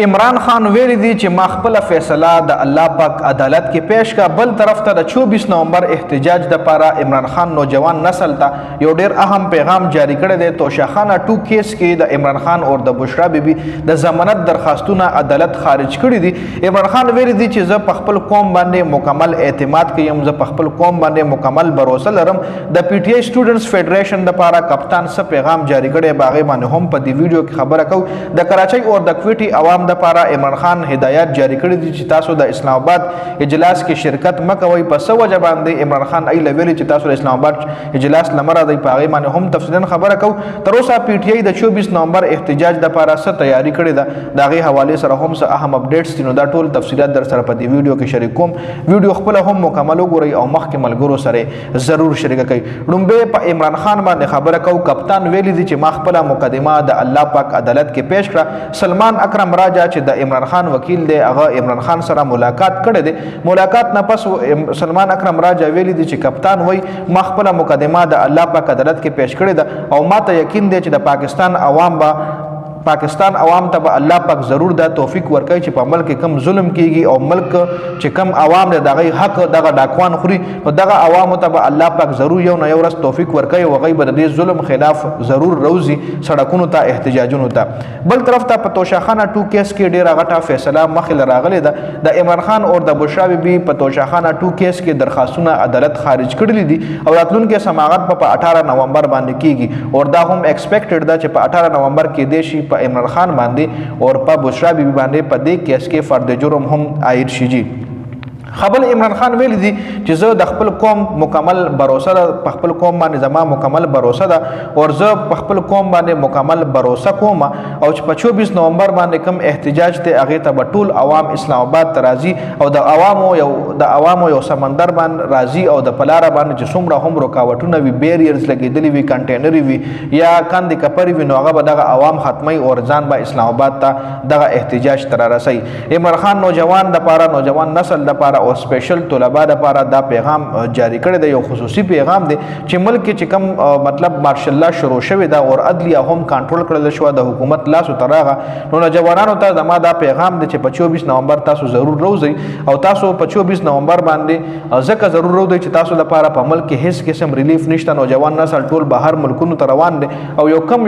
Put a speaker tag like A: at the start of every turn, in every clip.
A: عمران خان ویلي دي چې ما خپله فیصله د الله پاک عدالت کې پیش کا. بل طرف ته د 24 نومبر احتجاج دپاره عمران خان نوجوان نسل ته یو ډیر اهم پیغام جاری کړی دی. توشاخانه 2 کیس کې د عمران خان او د بشرا بیبي د ضمانت درخواستونه عدالت خارج کړي دي. عمران خان ویلي دي چې زه په خپل قوم باندې مکمل اعتماد کوم، زه په خپل قوم باندې مکمل باور لرم. د پی ټی آی سټوډنټس فیډریشن دپاره کپتان څه پیغام جاری کړی باغې باندې هم په دې ویډیو کې خبره کوو. د کراچۍ او د کویټي عوام دپاره عمران خان هدایت جاری کړی دي چې تاسو د اسلام آباد اجلاس کې شرکت مه کوئ. په څه وجه باندې عمران خان ایله ویلي چې تاسو د اسلام آباد اجلاس نه مه راځئ، په هغې باندې هم تفصیلا خبره کوو. تر اوسه پی ټی آی د 24 نومبر احتجاج دپاره څه تیاری کړې ده، د هغې حوالې سره هم څه اهم اپډیټس دي، نو دا ټول تفصیلات در سره په دې ویډیو کې شریک کوم. ویډیو خپله هم مکمل وګورئ او مخکې ملګرو سره ضرور شریکه کړئ. لومبې په عمران خان باندې خبره کوو. کپتان ویلي دي چې ما خپله مقدمه د الله پاک عدالت کې پیش کړه. سلمان اکرم راجا چې د عمران خان وکیل دی، هغه عمران خان سره ملاقات کړی دی. ملاقات نه پس سلمان اکرم راجا ویلي دي چې کپتان وای ما خپله مقدمه د الله پاک عدالت کې پیش کړې ده او ما ته یقین دی چې د پاکستان عوام ته به الله پاک ضرور دا توفیق ورکوي چې په ملک کې کم ظلم کیږي او ملک چې کم عوام دی دغه حق دغه ډاکوان خوري، نو دغه عوامو ته به الله پاک ضرور یو نه یو ورځ توفیق ورکوي او هغوی به د دې ظلم خلاف ضرور روزي سړکونو ته احتجاجونو ته. بل طرف ته په توشاخانه 2 کیس کې ډېره غټه فیصله مخې له راغلې ده. د عمران خان او د بشرا بیبي په توشاخانه 2 کیس کې درخواستونه عدالت خارج کړي دي او راتلونکي سماعت په 18 نومبر باندې کیږي او دا هم ایکسپیکټډ ده چې په 18 نومبر کې دی شي په عمران خان باندې او په بشرا بیبي باندې په دې کیس کې فرد جرم هم عاید شي. خبل عمران خان ویلی دي چې زه د خپل قوم مکمل باور ده، په خپل قوم باندې زما مکمل باور ده او زه په خپل قوم باندې مکمل باور کوم او چې په 24 نومبر باندې کوم احتجاج ته هغې ته به ټول عوام اسلام آباد ته راځي او د عوامو یو سمندر باندې راځي او د پلاره باندې چې څومره هم رکاوټونه وي، بیریرز لګېدلي وي، کنټینرې وي یا کاندې کپرې وي، نو هغه به دغه عوام ختموي او ځان به اسلام آباد ته دغه احتجاج ته رارسوي. عمران خان نوجوان دپاره، نوجوان نسل دپاره او سپیشل طلبا دپاره دا پیغام جاری کړی دی. یو خصوصي پیغام دی چې ملک کې چې کوم مطلب مارشل لا شروع شوی دا او عدلیه هم کنټرول کړل شو، د حکومت لاسو ته راغه. نو نوجوانانو ته زما دا پیغام دی چې په 24 نومبر تاسو ضرور روزئ او تاسو په 24 نومبر باندې ځکه ضرور روزئ چې تاسو لپاره په ملک کې هیڅ قسم ریلیف نشته. نوجوان نسل ټول بهر ملکونو ته روان دي او یو کم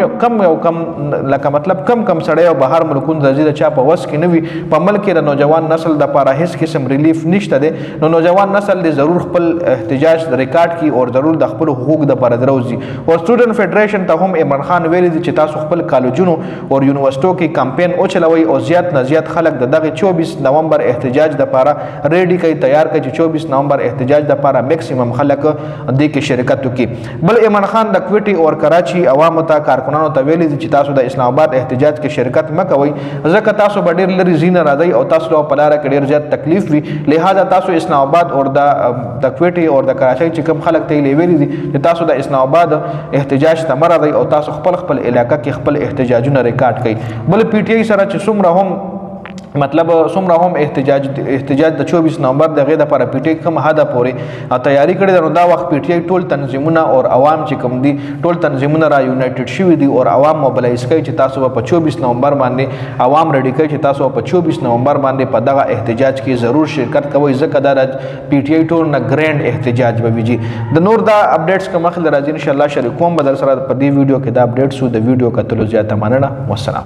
A: لکه مطلب کم سړی او بهر ملکونو ته ځي د چا په وس کې نه وي. په ملک کې د نوجوان نسل دپاره هیڅ قسم ریلیف نشته دی. نو نوجوان نسل دې ضرور خپل احتجاج ریکارډ کی او ضرور د خپل حقوق دپاره دروځي. او سټوډنټ فیډریشن ته هم عمران خان ویلي دي چې تاسو خپل کالجونو او یونیورسټو کې کمپین وچلوئ او زیات نه زیات خلک د دغه 24 نومبر احتجاج دپاره ریډي کوي، تیار کوي چې 24 نومبر احتجاج دپاره میکسیمم خلک دې کې شرکت وکړي. بل عمران خان د کویټي او کراچي عوامو ته کارکنانو ته ویلي دي چې تاسو د اسلام آباد احتجاج کې شرکت مه کوئ ځکه تاسو به ډېر لرې ځای نه راځئ او تاسو په لاره کې ډېر زیات تکلیف وي. لہذا تاسو اسلام آباد اور د کویټي اور د کراچۍ چې کوم خلک ته یې ویلي دي چې تاسو د اسلام آباد احتجاج ته مه راځئ او تاسو خپل علاقه کې خپل احتجاجونه ریکارډ کړئ. بل پی ټی آی سره چې څومره هم مطلب څومره هم احتجاج د 24 نومبر د هغې دپاره پی ټی آی کوم حده پورې تیاري کړې ده، نو دا وخت پی ټی آی ټول تنظیمونه او عوام چې کوم دي ټول تنظیمونه را یونایټډ شوي دي او عوام موبلایز کوي چې تاسو په 24 نومبر باندې عوام ریډي کوي چې تاسو په 24 نومبر باندې په دغه احتجاج کې ضرور شرکت کوئ ځکه دا د پی ټی آی ټول نه ګرینډ احتجاج به وي. د نور دا اپډیټس که مخکې راځي انشاءالله شریکوم به در سره په دې ویډیو کې دا اپډیټس د ویډیو کتلو زیاته مننه. والسلام.